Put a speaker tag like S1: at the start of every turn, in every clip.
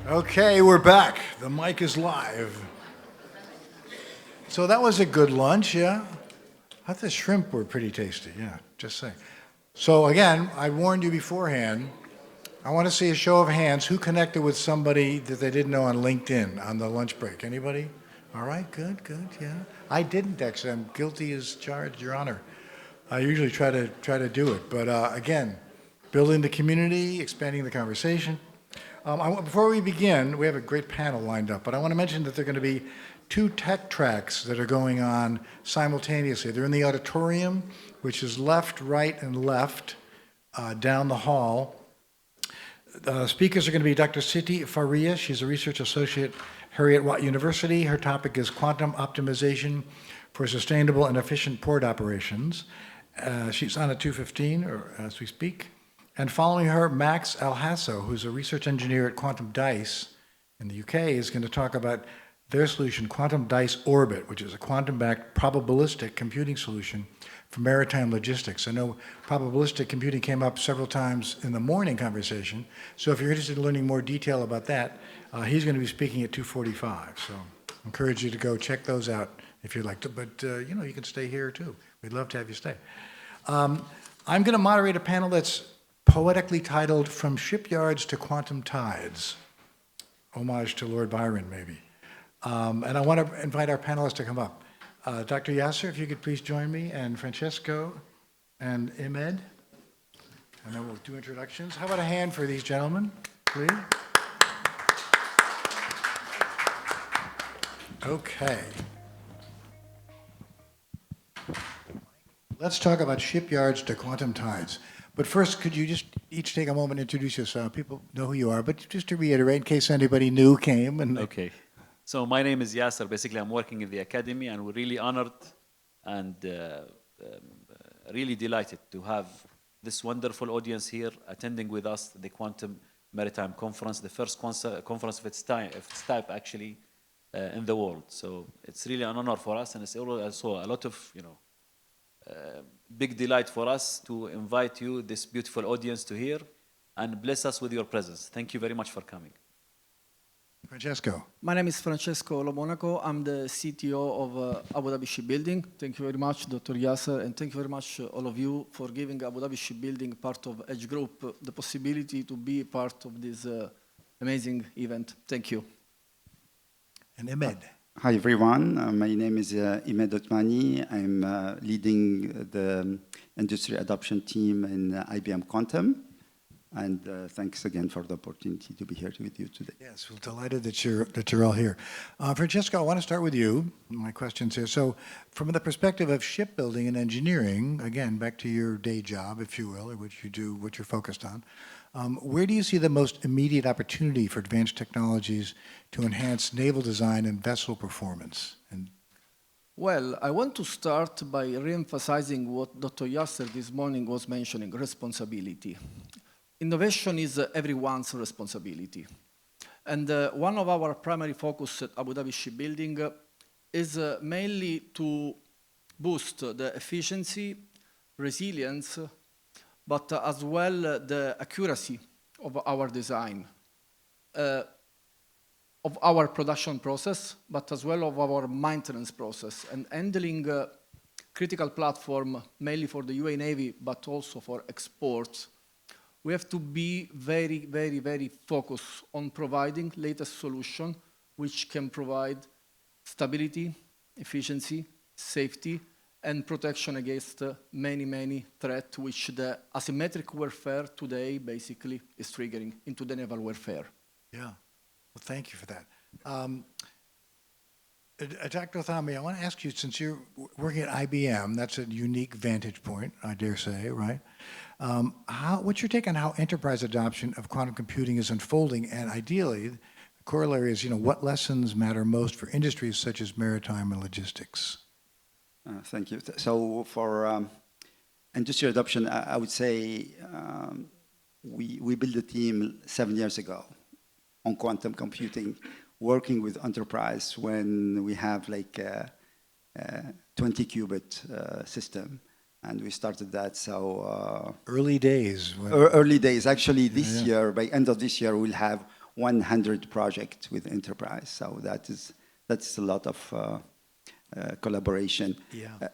S1: Okay, we're back. The mic is live. So that was a good lunch, yeah? I thought the shrimp were pretty tasty, yeah, just saying. So again, I warned you beforehand, I want to see a show of hands who connected with somebody that they didn't know on LinkedIn on the lunch break. Anybody? All right, good, yeah. I didn't actually. I'm guilty as charged, Your Honor. I usually try to do it, but again, building the community, expanding the conversation. Before we begin, we have a great panel lined up, but I want to mention that there are going to be two tech tracks that are going on simultaneously. They're in the auditorium, which is left, right, and left down the hall. The speakers are going to be Dr. Siti Faria. She's a research associate at Heriot-Watt University. Her topic is quantum optimization for sustainable and efficient port operations. She's on at 2:15, or as we speak. And following her, Max Alhasso, who's a research engineer at Quantum Dice in the UK, is going to talk about their solution, Quantum Dice Orbit, which is a quantum-backed probabilistic computing solution for maritime logistics. I know probabilistic computing came up several times in the morning conversation, so if you're interested in learning more detail about that, he's going to be speaking at 2:45. So I encourage you to go check those out if you'd like to, but you can stay here too. We'd love to have you stay. I'm going to moderate a panel that's poetically titled From Shipyards to Quantum Tides, homage to Lord Byron, maybe. And I want to invite our panelists to come up. Dr. Yasser, if you could please join me, and Francesco and Imed, and then we'll do introductions. How about a hand for these gentlemen, please? Okay. Let's talk about shipyards to quantum tides. But first, could you just each take a moment and introduce yourself? People know who you are, but just to reiterate, in case anybody new came.
S2: Okay. So my name is Yasser. Basically, I'm working in the academy, and we're really honored and really delighted to have this wonderful audience here attending with us the Quantum Maritime Conference, the first conference of its type actually in the world. So it's really an honor for us, and it's also a lot of big delight for us to invite you, this beautiful audience, to hear and bless us with your presence. Thank you very much for coming.
S1: Francesco.
S3: My name is Francesco Lo Monaco. I'm the CTO of Abu Dhabi Shipbuilding. Thank you very much, Dr. Yasser, and thank you very much, all of you, for giving Abu Dhabi Shipbuilding, part of Edge Group, the possibility to be part of this amazing event. Thank you.
S1: And Imed.
S4: Hi, everyone. My name is Imed Othmani. I'm leading the industry adoption team in IBM Quantum. And thanks again for the opportunity to be here with you today.
S1: Yes, we're delighted that you're all here. Francesco, I want to start with you. My questions here. So from the perspective of shipbuilding and engineering, again, back to your day job, if you will, or what you do, what you're focused on, where do you see the most immediate opportunity for advanced technologies to enhance naval design and vessel performance?
S3: Well, I want to start by re-emphasizing what Dr. Yasser this morning was mentioning, responsibility. Innovation is everyone's responsibility. And one of our primary focus at Abu Dhabi Shipbuilding is mainly to boost the efficiency, resilience, but as well the accuracy of our design, of our production process, but as well of our maintenance process, and handling critical platform, mainly for the UAE Navy, but also for exports. We have to be very, very, very focused on providing latest solution which can provide stability, efficiency, safety, and protection against many, many threats which the asymmetric warfare today basically is triggering into the naval warfare.
S1: Yeah, well, thank you for that. Dr. Othmani, I want to ask you, since you're working at IBM, that's a unique vantage point, I dare say, right? What's your take on how enterprise adoption of quantum computing is unfolding? And ideally, the corollary is, what lessons matter most for industries such as maritime and logistics?
S4: Thank you. So for industry adoption, I would say we built a team 7 years ago on quantum computing, working with enterprise when we have like a 20 qubit system. And we started that, so...
S1: early days.
S4: Early days. Actually, this year, by end of this year, we'll have 100 projects with enterprise. So that's a lot of collaboration.
S1: Yeah.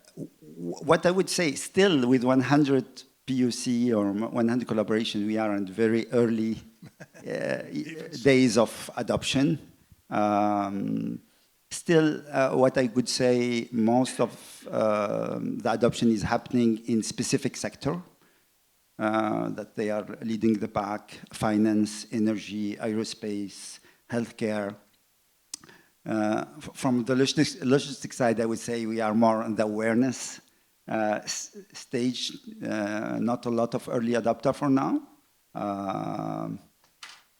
S4: What I would say, still with 100 PUC or 100 collaboration, we are in very early days of adoption. Still, what I would say, most of the adoption is happening in specific sector, that they are leading the pack: finance, energy, aerospace, healthcare. From the logistics side, I would say we are more on the awareness stage, not a lot of early adopter for now.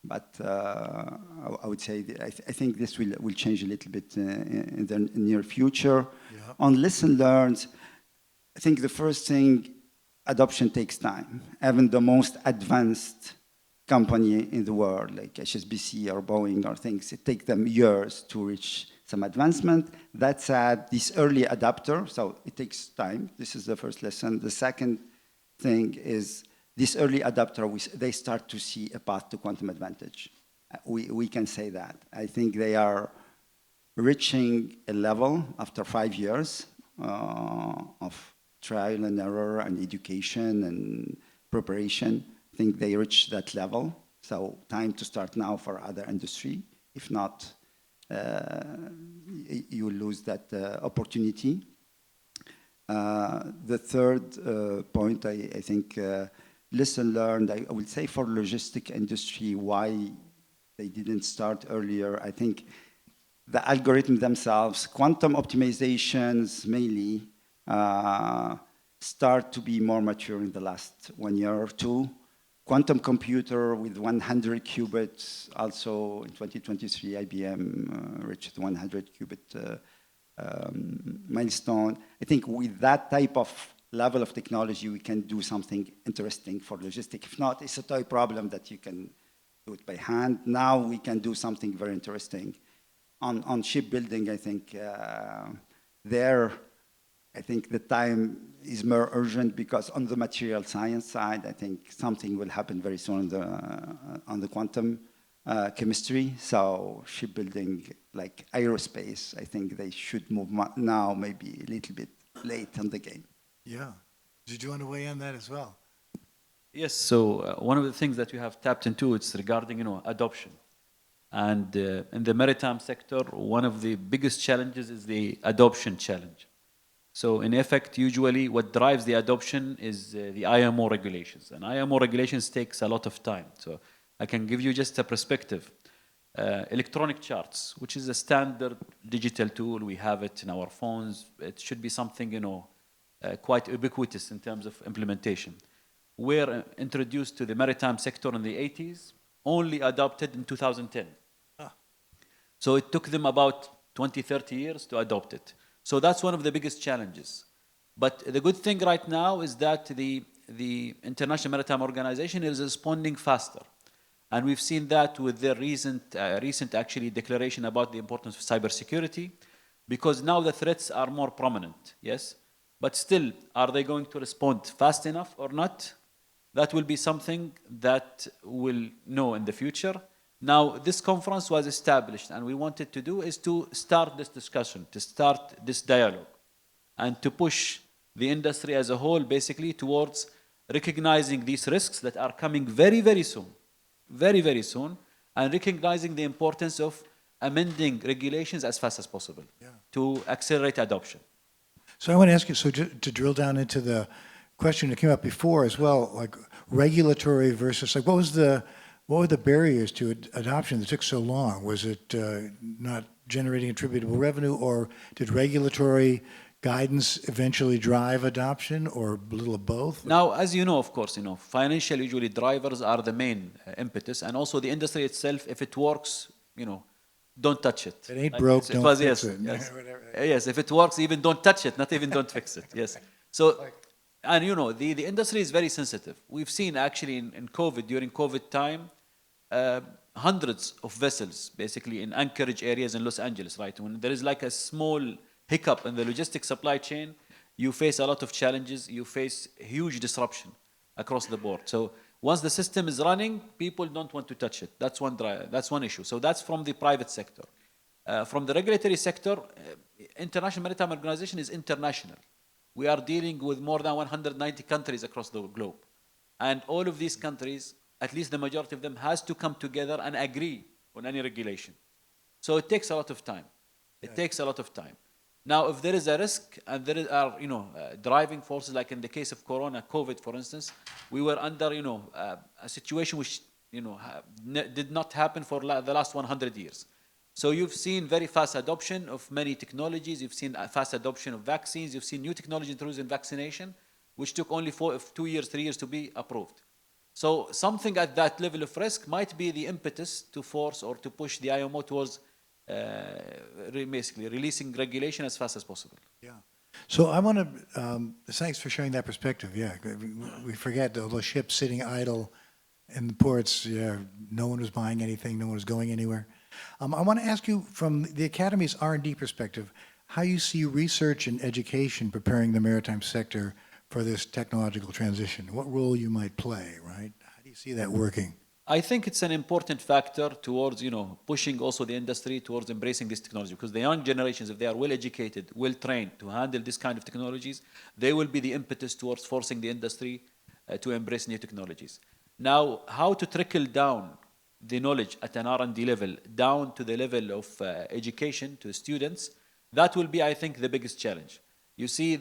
S4: But I would say I think this will change a little bit in the near future.
S1: Yeah.
S4: On lesson learned, I think the first thing, adoption takes time. Even the most advanced company in the world, like HSBC or Boeing or things, it takes them years to reach some advancement. That said, this early adopter, so it takes time. This is the first lesson. The second thing is this early adopter, they start to see a path to quantum advantage. We can say that. I think they are reaching a level after 5 years of trial and error and education and preparation. I think they reach that level. So time to start now for other industry. If not, you will lose that opportunity. The third point, I think, lesson learned, I would say for logistic industry, why they didn't start earlier. I think the algorithms themselves, quantum optimizations mainly, start to be more mature in the last 1 year or two. Quantum computer with 100 qubits, also in 2023, IBM reached 100 qubit milestone. I think with that type of level of technology, we can do something interesting for logistics. If not, it's a toy problem that you can do it by hand. Now we can do something very interesting. On shipbuilding, I think I think the time is more urgent because on the material science side, I think something will happen very soon on the quantum chemistry. So shipbuilding, like aerospace, I think they should move now, maybe a little bit late in the game.
S1: Yeah. Did you want to weigh in that as well?
S2: Yes, so one of the things that we have tapped into is regarding, adoption. And in the maritime sector, one of the biggest challenges is the adoption challenge. So in effect, usually what drives the adoption is the IMO regulations. And IMO regulations takes a lot of time. So I can give you just a perspective. Electronic charts, which is a standard digital tool, we have it in our phones. It should be something, quite ubiquitous in terms of implementation. Were introduced to the maritime sector in the 80s, only adopted in 2010. So it took them about 20, 30 years to adopt it. So that's one of the biggest challenges. But the good thing right now is that the International Maritime Organization is responding faster. And we've seen that with their recent actually declaration about the importance of cybersecurity, because now the threats are more prominent, yes? But still, are they going to respond fast enough or not? That will be something that we'll know in the future. Now, this conference was established, and we wanted to do is to start this discussion, to start this dialogue, and to push the industry as a whole, basically, towards recognizing these risks that are coming very, very soon, very, very soon, and recognizing the importance of amending regulations as fast as possible to accelerate adoption.
S1: So I want to ask you, so to drill down into the question that came up before as well, like regulatory versus, like what were the barriers to adoption that took so long? Was it not generating attributable revenue, or did regulatory guidance eventually drive adoption, or a little of both?
S2: Now, as you know, of course, financial usually drivers are the main impetus, and also the industry itself, if it works, don't touch it.
S1: It ain't broke, don't fix it.
S2: Yes. Yes, if it works, even don't touch it, not even don't fix it. Yes. So, and the industry is very sensitive. We've seen actually in COVID, during COVID time, hundreds of vessels basically in anchorage areas in Los Angeles, right? When there is like a small hiccup in the logistics supply chain, you face a lot of challenges, you face huge disruption across the board. So Once the system is running, people don't want to touch it. That's one issue. So that's from the private sector. From the regulatory sector, International Maritime Organization is international. We are dealing with more than 190 countries across the globe. And all of these countries, at least the majority of them, has to come together and agree on any regulation. So it takes a lot of time. It takes a lot of time. Now, if there is a risk and there are, driving forces, like in the case of Corona, COVID, for instance, we were under, a situation which, did not happen for the last 100 years. So you've seen very fast adoption of many technologies. You've seen a fast adoption of vaccines. You've seen new technology introduced in vaccination, which took only 2 years, 3 years to be approved. So something at that level of risk might be the impetus to force or to push the IMO towards basically releasing regulation as fast as possible.
S1: Yeah. So I want to, thanks for sharing that perspective. Yeah, we forget all those ships sitting idle in the ports. Yeah, no one was buying anything, no one was going anywhere. I want to ask you from the Academy's R&D perspective, how you see research and education preparing the maritime sector for this technological transition. What role you might play, right? How do you see that working?
S2: I think it's an important factor towards, pushing also the industry towards embracing this technology, because the young generations, if they are well educated, well trained to handle this kind of technologies, they will be the impetus towards forcing the industry to embrace new technologies. Now, how to trickle down the knowledge at an R&D level down to the level of education to students, that will be, I think, the biggest challenge. You see,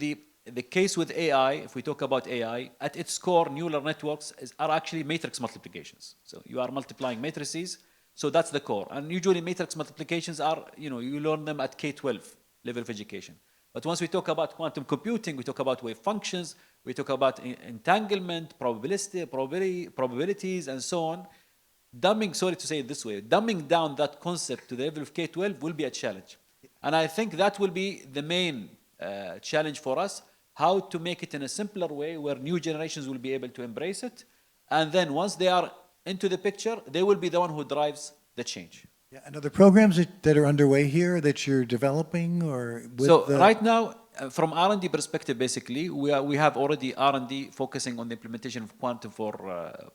S2: the case with AI, if we talk about AI, at its core, neural networks are actually matrix multiplications. So you are multiplying matrices, so that's the core. And usually matrix multiplications are, you learn them at K-12 level of education. But once we talk about quantum computing, we talk about wave functions, we talk about entanglement, probabilities, and so on. Sorry to say it this way, dumbing down that concept to the level of K-12 will be a challenge. And I think that will be the main challenge for us, how to make it in a simpler way where new generations will be able to embrace it. And then once they are into the picture, they will be the one who drives the change.
S1: Yeah, and are there programs that are underway here that you're developing or with
S2: right now, from R&D perspective, basically, we have already R&D focusing on the implementation of quantum for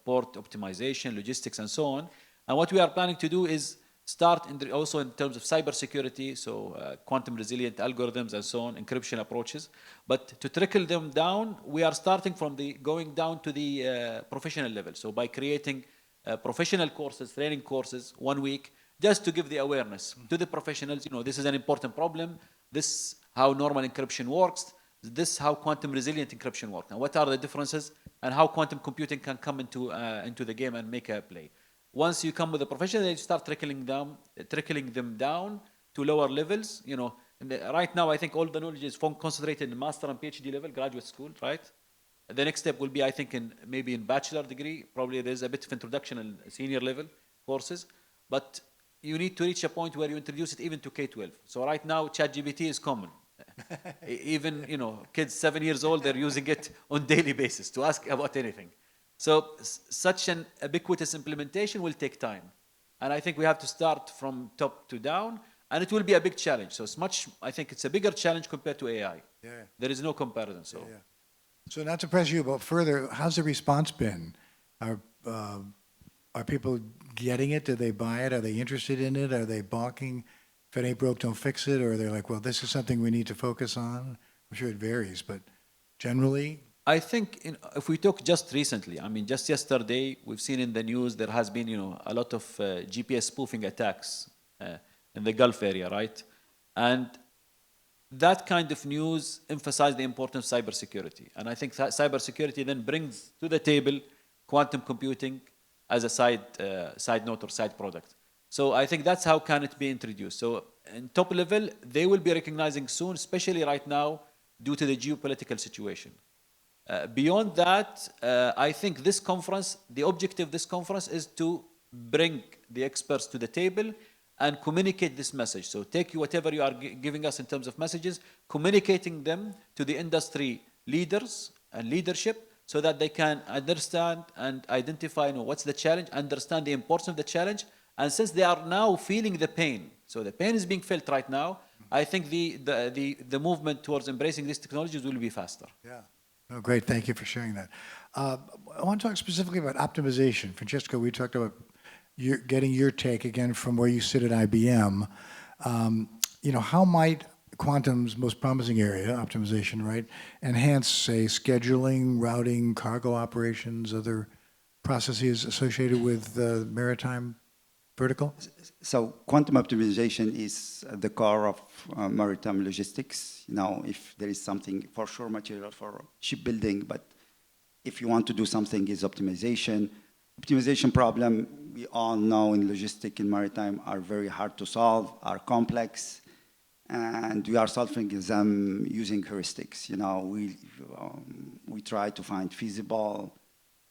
S2: port optimization, logistics, and so on. And what we are planning to do is start also in terms of cybersecurity, so quantum resilient algorithms and so on, encryption approaches. But to trickle them down, we are starting from going down to the professional level. So by creating professional courses, training courses, 1 week, just to give the awareness to the professionals, this is an important problem. This how normal encryption works. This how quantum resilient encryption works. And what are the differences and how quantum computing can come into the game and make a play. Once you come with a professional, you start trickling them down to lower levels. Right now, I think all the knowledge is concentrated in master and PhD level, graduate school, right? The next step will be, I think, maybe in bachelor degree. Probably there's a bit of introduction and senior level courses. But you need to reach a point where you introduce it even to K-12. So right now, ChatGPT is common. Even, kids 7 years old, they're using it on daily basis to ask about anything. So such an ubiquitous implementation will take time. And I think we have to start from top to down, and it will be a big challenge. So I think it's a bigger challenge compared to AI.
S1: Yeah.
S2: There is no comparison. So,
S1: Yeah. So not to press you about further, how's the response been? Are people getting it? Do they buy it? Are they interested in it? Are they balking? If it ain't broke, don't fix it? Or they're like, well, this is something we need to focus on? I'm sure it varies, but generally?
S2: I think if we talk just recently, just yesterday, we've seen in the news there has been, a lot of GPS spoofing attacks in the Gulf area, right? And that kind of news emphasized the importance of cybersecurity. And I think that cybersecurity then brings to the table quantum computing as a side note or side product. So I think that's how can it be introduced. So in top level, they will be recognizing soon, especially right now, due to the geopolitical situation. Beyond that, I think this conference, the objective of this conference is to bring the experts to the table and communicate this message. So take whatever you are giving us in terms of messages, communicating them to the industry leaders and leadership so that they can understand and identify what's the challenge, understand the importance of the challenge. And since they are now feeling the pain, so the pain is being felt right now, I think the movement towards embracing these technologies will be faster.
S1: Yeah. Oh, great. Thank you for sharing that. I want to talk specifically about optimization. Francesco, we talked about getting your take again from where you sit at IBM. How might quantum's most promising area, optimization, right, enhance, say, scheduling, routing, cargo operations, other processes associated with the maritime vertical?
S4: So quantum optimization is at the core of maritime logistics. If there is something, for sure, material for shipbuilding, but if you want to do something is optimization. Optimization problem, we all know in logistics in maritime are very hard to solve, are complex, and we are solving them using heuristics. We try to find feasible,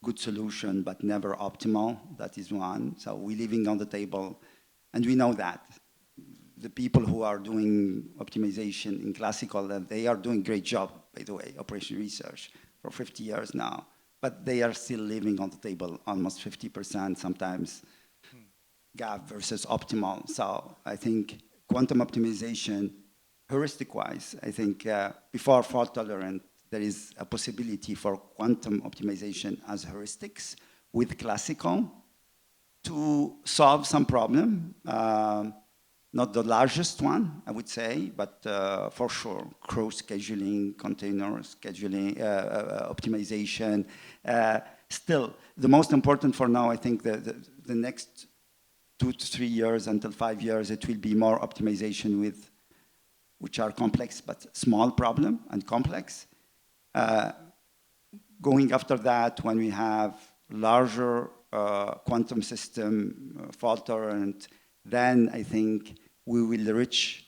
S4: good solution, but never optimal. That is one. So we're leaving on the table, and we know that. The people who are doing optimization in classical, they are doing great job, by the way, operation research for 50 years now, but they are still leaving on the table almost 50% sometimes gap versus optimal. So I think quantum optimization, heuristic-wise, I think before fault tolerant, there is a possibility for quantum optimization as heuristics with classical to solve some problem. Not the largest one, I would say, but for sure, crew scheduling, container scheduling, optimization. Still, the most important for now, I think the next 2 to 3 years until 5 years, it will be more optimization with, which are complex, but small problem and complex. Going after that, when we have larger quantum system fault tolerant, then I think we will reach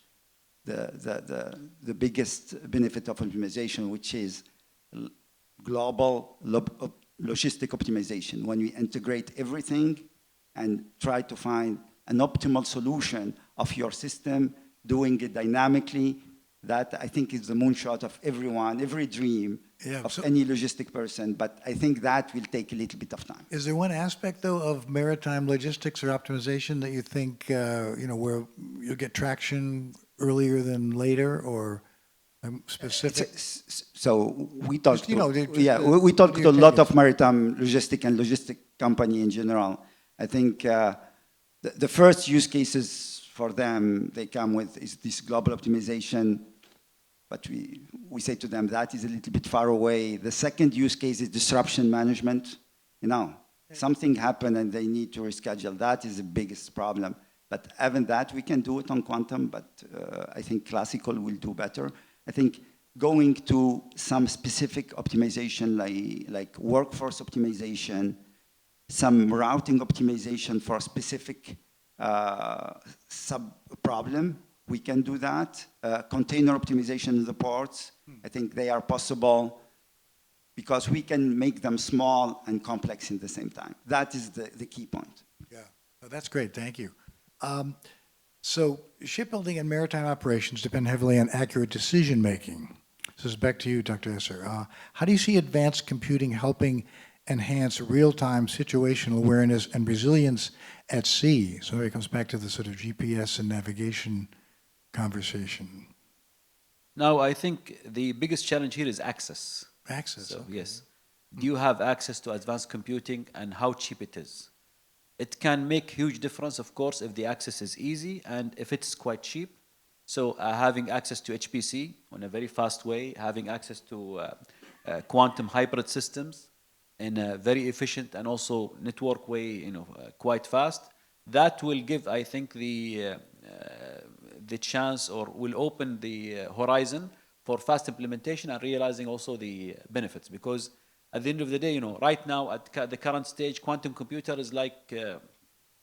S4: the biggest benefit of optimization, which is global logistic optimization. When we integrate everything and try to find an optimal solution of your system, doing it dynamically, that I think is the moonshot of everyone, every dream of any logistic person, but I think that will take a little bit of time.
S1: Is there one aspect, though, of maritime logistics or optimization that you think, where you'll get traction earlier than later, or specific?
S4: So we talked
S1: Just,
S4: we talked to a lot of maritime logistic and logistic company in general. I think the first use cases for them, they come with is this global optimization, but we say to them that is a little bit far away. The second use case is disruption management. Something happened and they need to reschedule. That is the biggest problem. But even that, we can do it on quantum, but I think classical will do better. I think going to some specific optimization like workforce optimization, some routing optimization for a specific sub-problem, we can do that. Container optimization in the ports, I think they are possible because we can make them small and complex in the same time. That is the key point.
S1: Yeah, that's great. Thank you. So shipbuilding and maritime operations depend heavily on accurate decision-making. This is back to you, Dr. Yasser. How do you see advanced computing helping enhance real-time situational awareness and resilience at sea? So it comes back to the sort of GPS and navigation conversation.
S2: Now, I think the biggest challenge here is access.
S1: Access.
S2: So,
S1: okay.
S2: yes. Do you have access to advanced computing and how cheap it is? It can make huge difference, of course, if the access is easy and if it's quite cheap. So having access to HPC in a very fast way, having access to quantum hybrid systems in a very efficient and also network way, quite fast, that will give, I think, the chance or will open the horizon for fast implementation and realizing also the benefits. Because at the end of the day, right now at the current stage, quantum computer is like,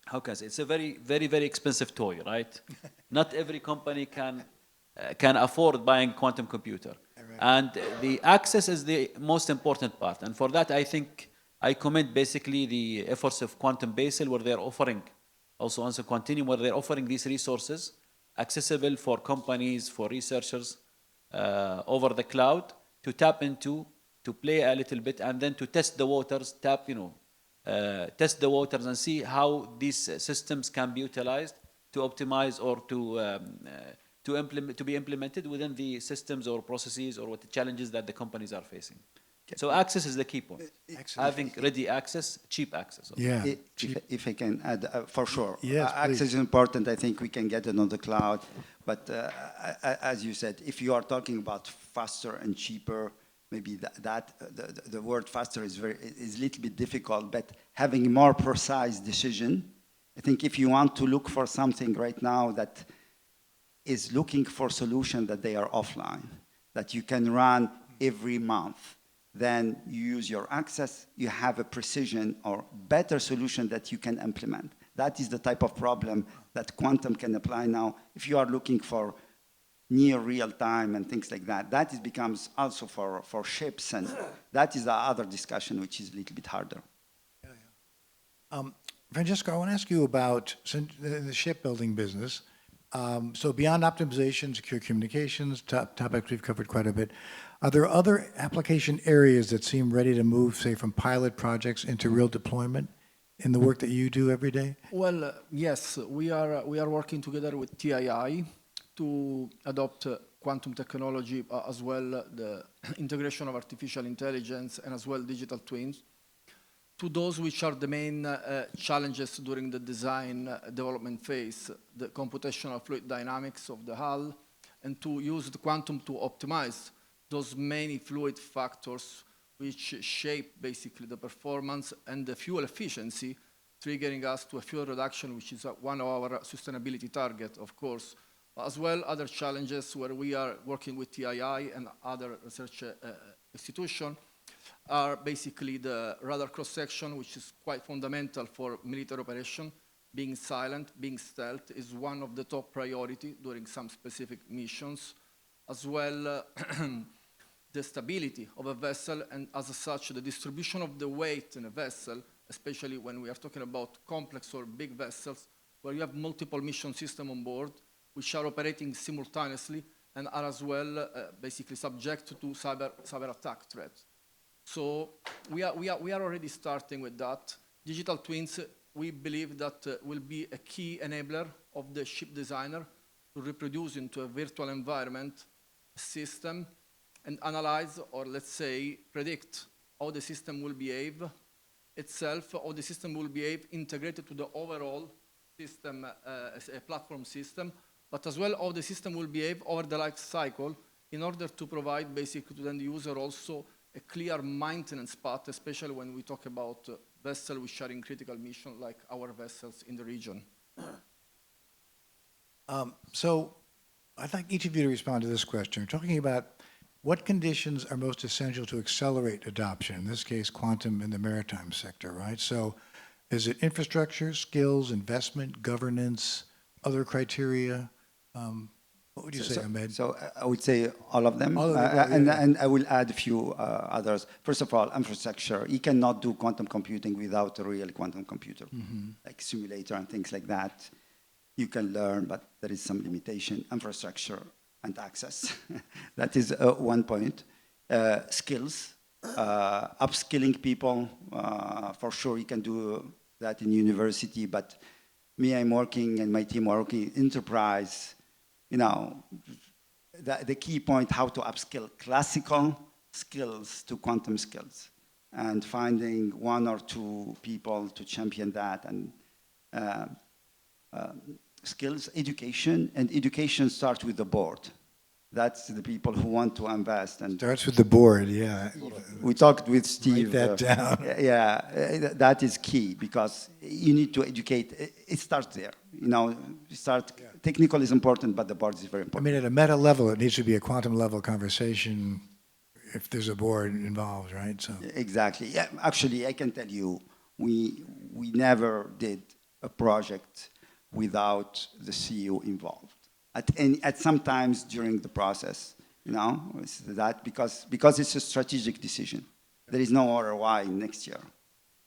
S2: how can I say, it's a very, very, very expensive toy, right? Not every company can afford buying quantum computer. Right. And the access is the most important part. And for that, I think I commend basically the efforts of Quantum Basel, where they're offering, also Answer Quantinuum, where they're offering these resources accessible for companies, for researchers over the cloud to tap into, to play a little bit, and then to test the waters, test the waters and see how these systems can be utilized to optimize or to be implemented within the systems or processes or what the challenges that the companies are facing. So access is the key point.
S1: Excellent.
S2: Having ready access, cheap access.
S1: Yeah.
S4: If I can add, for sure.
S1: Yes,
S4: Access
S1: please.
S4: is important. I think we can get it on the cloud. But as you said, if you are talking about faster and cheaper, maybe the word faster is a little bit difficult, but having a more precise decision, I think if you want to look for something right now that is looking for solution that they are offline, that you can run every month, then you use your access, you have a precision or better solution that you can implement. That is the type of problem that quantum can apply now. If you are looking for near real time and things like that, that becomes also for ships, and that is the other discussion which is a little bit harder.
S1: Francesco, I want to ask you about the shipbuilding business. So beyond optimization, secure communications, topics we've covered quite a bit. Are there other application areas that seem ready to move, say, from pilot projects into real deployment in the work that you do every day?
S3: Well, yes, we are working together with TII to adopt quantum technology, as well the integration of artificial intelligence, and as well digital twins, to those which are the main challenges during the design development phase, the computational fluid dynamics of the hull, and to use the quantum to optimize those many fluid factors which shape basically the performance and the fuel efficiency, triggering us to a fuel reduction, which is one of our sustainability target, of course. As well, other challenges where we are working with TII and other research institutions are basically the radar cross-section, which is quite fundamental for military operation. Being silent, being stealth is one of the top priority during some specific missions. As well, the stability of a vessel, and as such, the distribution of the weight in a vessel, especially when we are talking about complex or big vessels, where you have multiple mission systems on board, which are operating simultaneously and are as well basically subject to cyber attack threats. So we are already starting with that. Digital twins, we believe that will be a key enabler of the ship designer to reproduce into a virtual environment system and analyze, or let's say predict, how the system will behave itself, how the system will behave integrated to the overall system, as a platform system, but as well how the system will behave over the life cycle in order to provide basically to the end user also a clear maintenance path, especially when we talk about vessels which are in critical mission like our vessels in the region.
S1: So I'd like each of you to respond to this question. We're talking about what conditions are most essential to accelerate adoption, in this case, quantum in the maritime sector, right? So is it infrastructure, skills, investment, governance, other criteria? What would you say, Imed?
S4: So I would say all of them,
S1: All of them,
S4: and I will add a few others. First of all, infrastructure. You cannot do quantum computing without a real quantum computer, like simulator and things like that. You can learn, but there is some limitation. Infrastructure and access. That is one point. Skills, upskilling people. For sure, you can do that in university, but me, I'm working, and my team are working enterprise. You know, the key point, how to upskill classical skills to quantum skills, and finding one or two people to champion that, and skills, education, and education starts with the board. That's the people who want to invest. And
S1: Starts with the board, yeah.
S4: we talked with Steve.
S1: Write that down.
S4: Yeah, that is key, because you need to educate. It starts there. You know, technical is important, but the board is very
S1: I
S4: important.
S1: mean, at a meta level, it needs to be a quantum level conversation if there's a board involved, right? So
S4: Exactly. Yeah, actually, I can tell you, we never did a project without the CEO involved. At some times during the process, you know, it's that because it's a strategic decision. There is no ROI next year.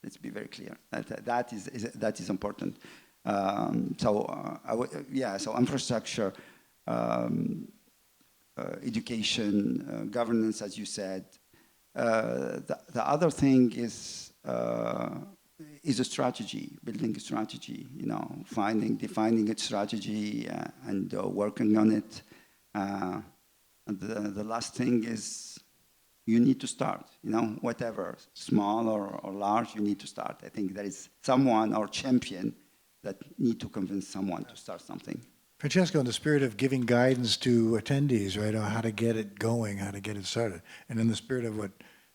S4: Let's be very clear. That is important. So infrastructure, education, governance, as you said. The other thing is a strategy, building a strategy, you know, defining its strategy and working on it. And the last thing is you need to start, whatever, small or large, you need to start. I think there is someone or champion that need to convince someone to start something.
S1: Francesco, in the spirit of giving guidance to attendees, right, on how to get it going, how to get it started, and in the spirit of what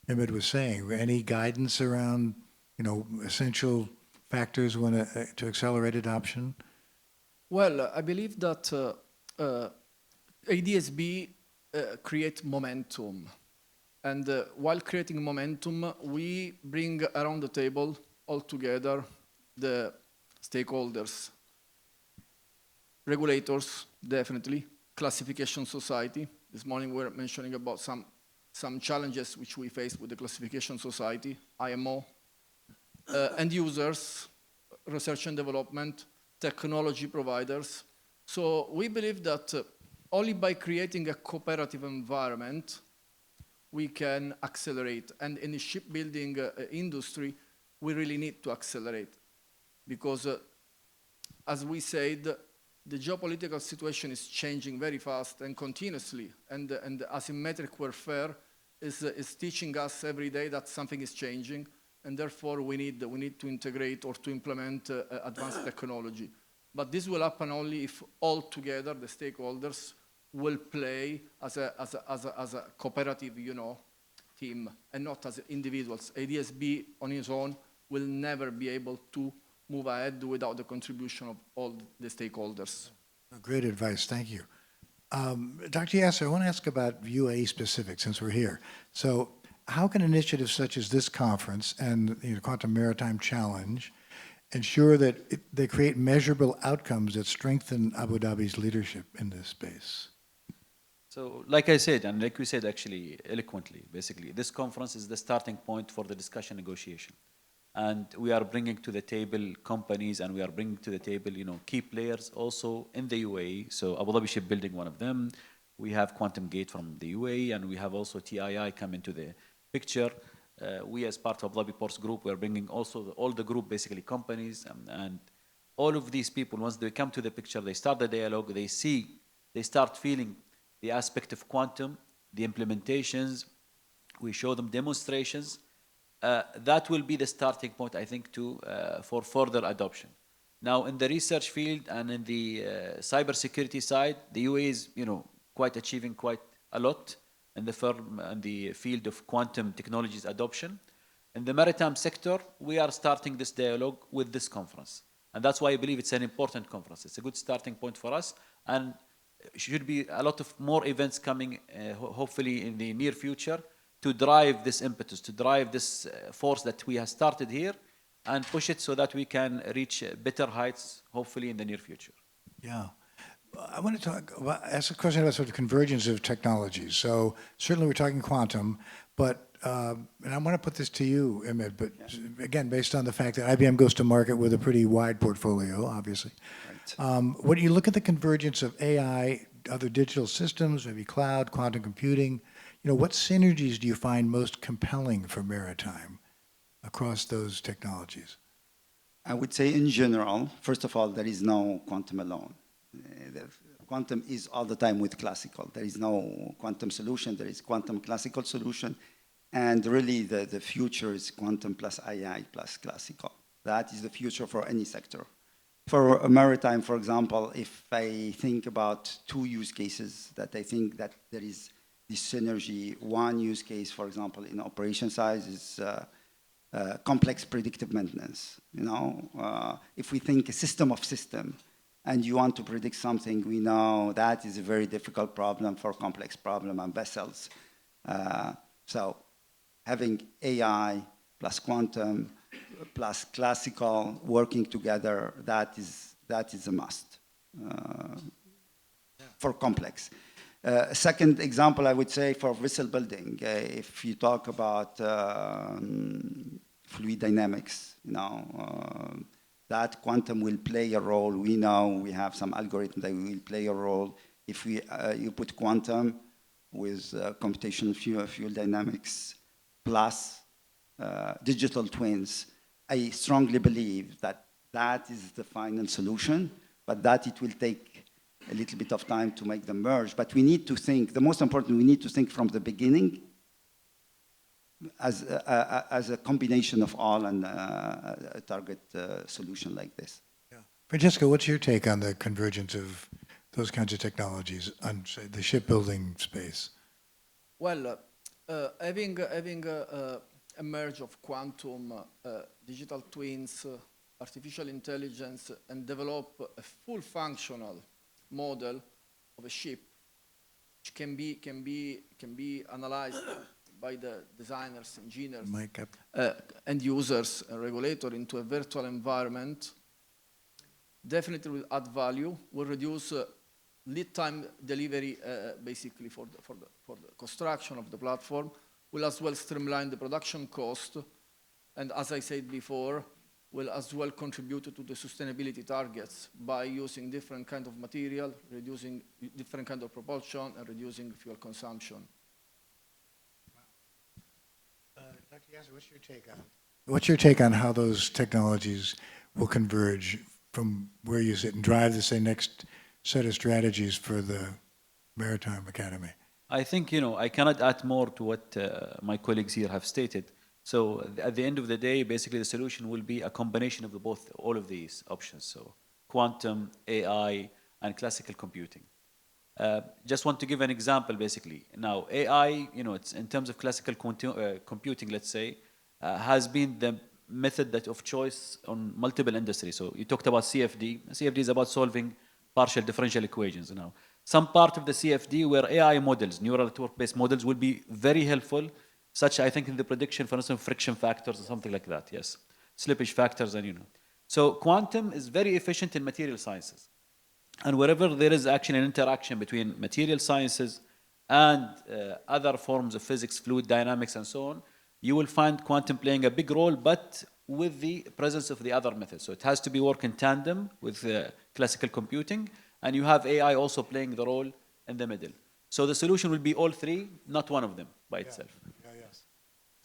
S1: Imed was saying, any guidance around, essential factors to accelerate adoption?
S3: Well, I believe that ADSB create momentum. And while creating momentum, we bring around the table all together the stakeholders, regulators, definitely, classification society. This morning we were mentioning about some challenges which we face with the classification society, IMO, end users, research and development, technology providers. So we believe that only by creating a cooperative environment, we can accelerate. And in the shipbuilding industry, we really need to accelerate. Because as we said, the geopolitical situation is changing very fast and continuously. And asymmetric warfare is teaching us every day that something is changing. And therefore, we need to integrate or to implement advanced technology. But this will happen only if all together, the stakeholders, will play as a cooperative, team, and not as individuals. ADSB on its own will never be able to move ahead without the contribution of all the stakeholders.
S1: Great advice, thank you. Dr. Yasser, I want to ask about UAE specific, since we're here. So how can initiatives such as this conference and the Quantum Maritime Challenge ensure that they create measurable outcomes that strengthen Abu Dhabi's leadership in this space?
S2: So, like I said, and like we said actually eloquently, basically, this conference is the starting point for the discussion negotiation. And we are bringing to the table companies, and we are bringing to the table, key players also in the UAE. So Abu Dhabi Shipbuilding, one of them. We have Quantum Gate from the UAE, and we have also TII come into the picture. We, as part of Abu Dhabi Ports Group, we are bringing also all the group, basically companies, and all of these people, once they come to the picture, they start the dialogue, they start feeling the aspect of quantum, the implementations, we show them demonstrations. That will be the starting point, I think, for further adoption. Now, in the research field and in the cybersecurity side, the UAE is, achieving quite a lot in the field of quantum technologies adoption. In the maritime sector, we are starting this dialogue with this conference. And that's why I believe it's an important conference. It's a good starting point for us. And should be a lot of more events coming, hopefully in the near future, to drive this impetus, to drive this force that we have started here and push it so that we can reach better heights, hopefully in the near future.
S1: Yeah. I want to ask a question about sort of convergence of technologies. So certainly we're talking quantum, but, and I want to put this to you, Imed, but again, based on the fact that IBM goes to market with a pretty wide portfolio, obviously. Right. When you look at the convergence of AI, other digital systems, maybe cloud, quantum computing, what synergies do you find most compelling for maritime across those technologies?
S4: I would say in general, first of all, there is no quantum alone. Quantum is all the time with classical. There is no quantum solution. There is quantum classical solution. And really, the future is quantum plus AI plus classical. That is the future for any sector. For maritime, for example, if I think about two use cases that I think that there is this synergy, one use case, for example, in operation size is complex predictive maintenance. If we think a system of system, and you want to predict something, we know that is a very difficult problem for complex problem and vessels. So having AI plus quantum plus classical working together, that is a must for complex. Second example, I would say for vessel building, if you talk about fluid dynamics, that quantum will play a role. We know we have some algorithm that will play a role. If you put quantum with computational fuel dynamics plus digital twins, I strongly believe that that is the final solution, but that it will take a little bit of time to make them merge. But we need to think, the most important, we need to think from the beginning as a combination of all and a target solution like this.
S1: Yeah. Francesco, what's your take on the convergence of those kinds of technologies on, say, the shipbuilding space?
S3: Well, having a merge of quantum, digital twins, artificial intelligence, and develop a full functional model of a ship, which can be analyzed by the designers, engineers,
S1: Mike up.
S3: end users, and regulator into a virtual environment, definitely will add value, will reduce lead time delivery basically for the construction of the platform, will as well streamline the production cost, and as I said before, will as well contribute to the sustainability targets by using different kind of material, reducing different kind of propulsion, and reducing fuel consumption.
S1: Dr. Yasser, what's your take on how those technologies will converge from where you sit and drive the, say, next set of strategies for the Maritime Academy?
S2: I think, I cannot add more to what my colleagues here have stated. So at the end of the day, basically the solution will be a combination of all of these options. So quantum, AI, and classical computing. Just want to give an example, basically. Now, AI, it's in terms of classical computing, let's say, has been the method of choice on multiple industries. So you talked about CFD. CFD is about solving partial differential equations. Now, some part of the CFD where AI models, neural network-based models, will be very helpful, such, I think, in the prediction, for instance, friction factors or something like that, yes. Slippage factors, and So quantum is very efficient in material sciences. And wherever there is actually an interaction between material sciences and other forms of physics, fluid dynamics, and so on, you will find quantum playing a big role, but with the presence of the other methods. So it has to be work in tandem with classical computing, and you have AI also playing the role in the middle. So the solution will be all three, not one of them by itself.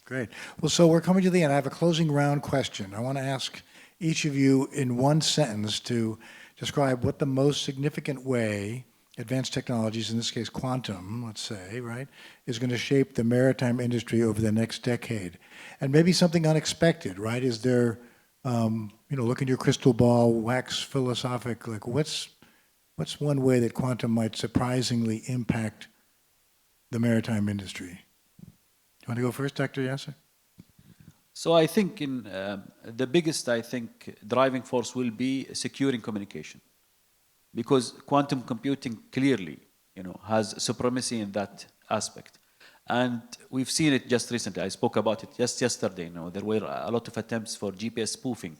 S1: Great. Well, so we're coming to the end. I have a closing round question. I want to ask each of you in one sentence to describe what the most significant way advanced technologies, in this case quantum, let's say, right, is going to shape the maritime industry over the next decade. And maybe something unexpected, right? Is there, look in your crystal ball, wax philosophic, like what's one way that quantum might surprisingly impact the maritime industry? Do you want to go first, Dr. Yasser?
S2: So I think the biggest, driving force will be securing communication. Because quantum computing clearly, has supremacy in that aspect. And we've seen it just recently. I spoke about it just yesterday. There were a lot of attempts for GPS spoofing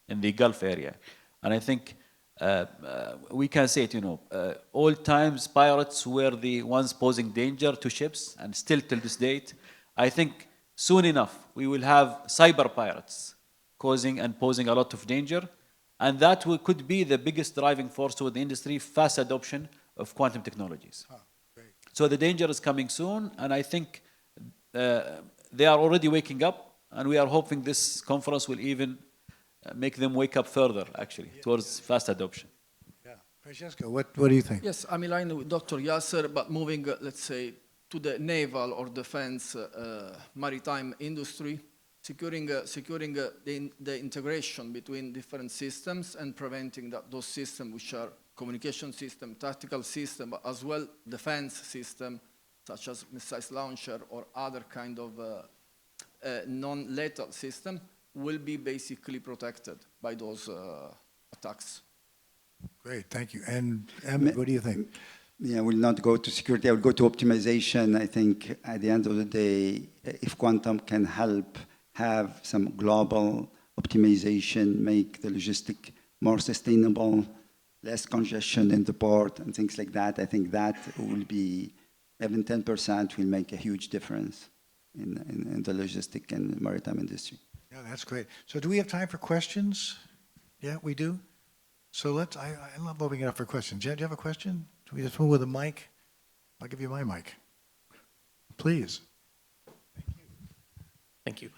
S2: in the Gulf area. And I think we can say it, all times pirates were the ones posing danger to ships, and still till this date, I think soon enough we will have cyber pirates causing and posing a lot of danger, and that could be the biggest driving force toward the industry, fast adoption of quantum technologies. So the danger is coming soon, and I think they are already waking up, and we are hoping this conference will even make them wake up further, actually, towards fast adoption.
S1: Yeah. Francesco, what do you think?
S3: Yes, I'm in line with Dr. Yasser, but moving, let's say, to the naval or defense maritime industry, securing the integration between different systems and preventing that those systems, which are communication system, tactical system, but as well defense system, such as missiles launcher or other kind of non-lethal system, will be basically protected by those attacks.
S1: Great, thank you. And Imed, what do you think?
S4: Yeah, I will not go to security. I will go to optimization. I think at the end of the day, if quantum can help have some global optimization, make the logistic more sustainable, less congestion in the port and things like that, I think that will be, even 10% will make a huge difference in the logistic and maritime industry.
S1: Yeah, that's great. So do we have time for questions? Yeah, we do? So I love opening it up for questions. Do you have a question? Do we just move with a mic? I'll give you my mic. Please.
S5: Thank you.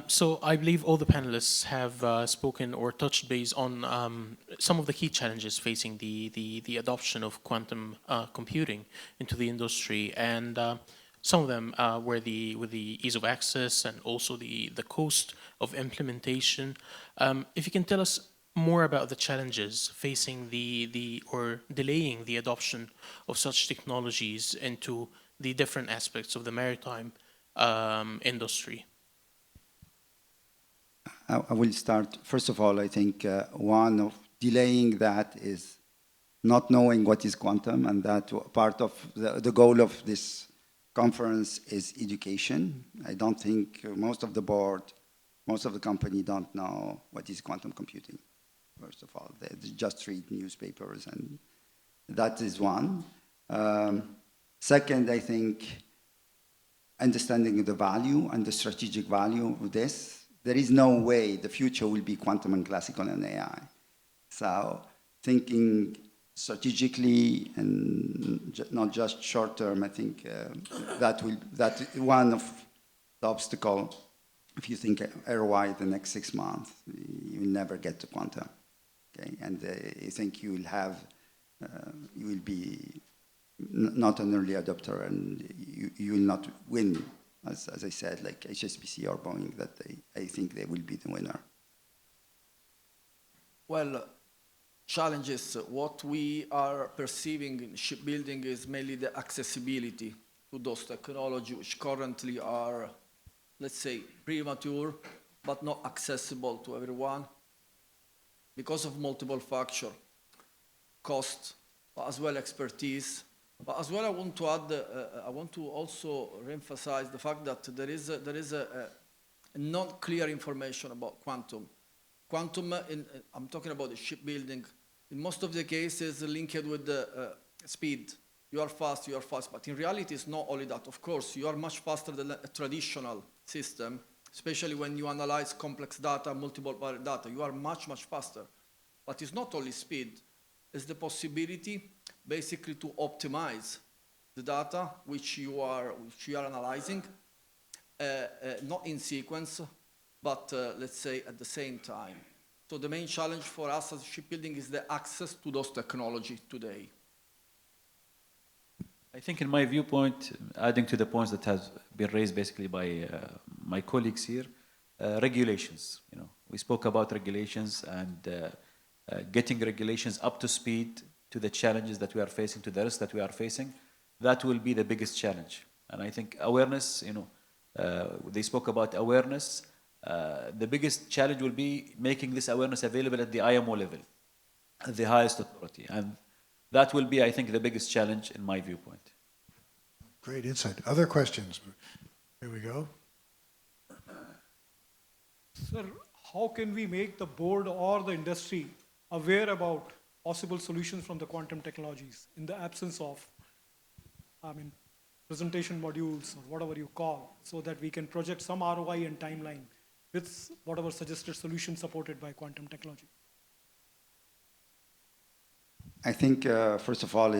S5: So I believe all the panelists have spoken or touched base on some of the key challenges facing the adoption of quantum computing into the industry. And Some of them were with the ease of access and also the cost of implementation. If you can tell us more about the challenges facing or delaying the adoption of such technologies into the different aspects of the maritime industry.
S4: I will start. First of all, I think one of delaying that is not knowing what is quantum, and that part of the goal of this conference is education. I don't think most of the board, most of the company don't know what is quantum computing. First of all, they just read newspapers, and that is one. Second, I think understanding the value and the strategic value of this. There is no way the future will be quantum and classical and AI. So thinking strategically and not just short term, I think that one of the obstacle. If you think ROI the next 6 months, you will never get to quantum. Okay, and I think you will be not an early adopter, and you will not win. As I said, like HSBC or Boeing, that I think they will be the winner.
S3: Well, challenges. What we are perceiving in shipbuilding is mainly the accessibility to those technologies, which currently are, let's say, premature, but not accessible to everyone because of multiple factors, cost, but as well expertise. But as well, I want to add, I want to also reemphasize the fact that there is a not clear information about quantum. Quantum, I'm talking about the shipbuilding, in most of the cases linked with the speed. You are fast, but in reality it's not only that. Of course, you are much faster than a traditional system, especially when you analyze complex data, multiple data. You are much, much faster. But it's not only speed, it's the possibility basically to optimize the data which you are analyzing, not in sequence, but let's say at the same time. So the main challenge for us as shipbuilding is the access to those technologies today.
S2: I think in my viewpoint, adding to the points that has been raised basically by my colleagues here, regulations. We spoke about regulations and getting regulations up to speed to the challenges that we are facing, to the risks that we are facing. That will be the biggest challenge. And I think awareness, they spoke about awareness. The biggest challenge will be making this awareness available at the IMO level, at the highest authority. And that will be, I think, the biggest challenge in my viewpoint.
S1: Great insight. Other questions? Here we go.
S6: Sir, how can we make the board or the industry aware about possible solutions from the quantum technologies in the absence of, presentation modules or whatever you call, so that we can project some ROI and timeline with whatever suggested solution supported by quantum technology?
S4: I think, first of all,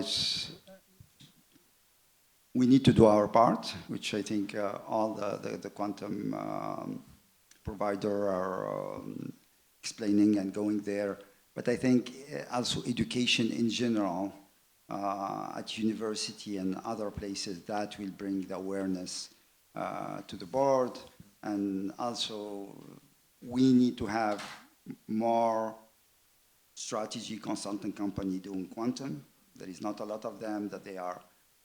S4: we need to do our part, which I think all the quantum provider are explaining and going there. But I think also education in general at university and other places, that will bring the awareness to the board. And also we need to have more strategy consulting company doing quantum. There is not a lot of them that they are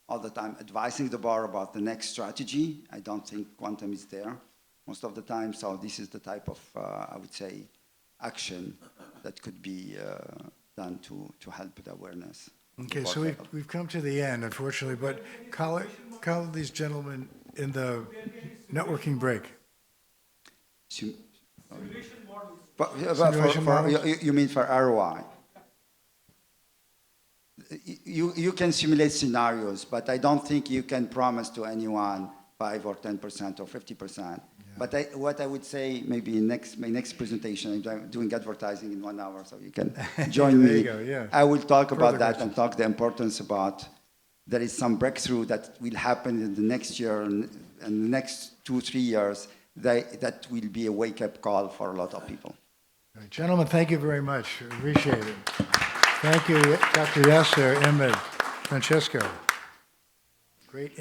S4: all the time advising the board about the next strategy. I don't think quantum is there most of the time. So this is the type of, I would say, action that could be done to help the awareness.
S1: Okay, so we've come to the end, unfortunately, but call these gentlemen in the networking break.
S6: Simulation models.
S1: Simulation models?
S4: You mean for ROI? You can simulate scenarios, but I don't think you can promise to anyone 5 or 10% or 50%. Yeah. But what I would say, maybe my next presentation, I'm doing advertising in 1 hour, so you can join me.
S1: There you go, yeah.
S4: I will talk
S1: Further
S4: about that
S1: questions.
S4: and talk the importance about there is some breakthrough that will happen in the next year and the next 2-3 years that will be a wake-up call for a lot of people.
S1: All right, gentlemen, thank you very much. Appreciate it. Thank you, Dr. Yasser, Imed, Francesco. Great.